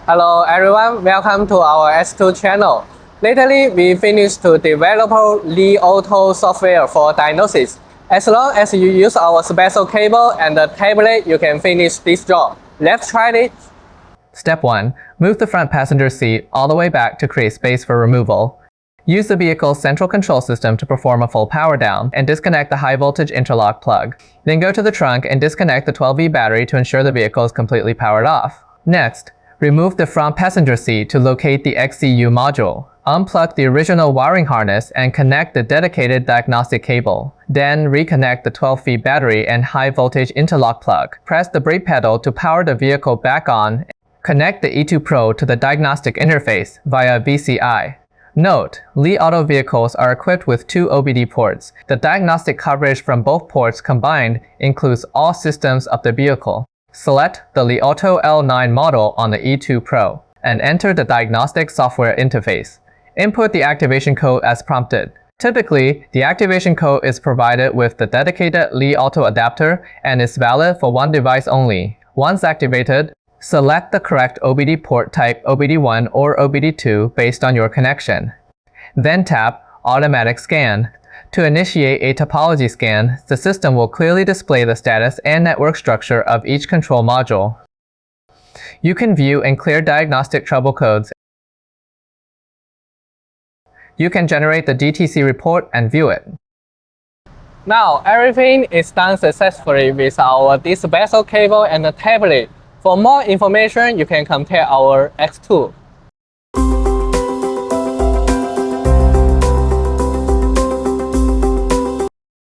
Hello everyone, welcome to our XTOOL channel. Lately, we finished to develop Li Auto software for diagnosis. As long as you use our special cable and the tablet, you can finish this job. Let's try it. Step 1. Move the front passenger seat all the way back to create space for removal. Use the vehicle's central control system to perform a full power down and disconnect the high voltage interlock plug. Then go to the trunk and disconnect the 12V battery to ensure the vehicle is completely powered off. Next, remove the front passenger seat to locate the XCU module. Unplug the original wiring harness and connect the dedicated diagnostic cable. Then reconnect the 12V battery and high voltage interlock plug. Press the brake pedal to power the vehicle back on. Connect the E2PRO to the diagnostic interface via VCI. Note, Li Auto vehicles are equipped with 2 OBD ports. The diagnostic coverage from both ports combined includes all systems of the vehicle. Select the Li Auto L9 model on the E2PRO and enter the diagnostic software interface. Input the activation code as prompted. Typically, the activation code is provided with the dedicated Li Auto adapter and is valid for one device only. Once activated, select the correct OBD port type OBD1 or OBD2 based on your connection. Then tap Automatic Scan. To initiate a topology scan, the system will clearly display the status and network structure of each control module. You can view and clear diagnostic trouble codes. You can generate the DTC report and view it. Now, everything is done successfully with our special cable and the tablet. For more information, you can compare our XTOOL.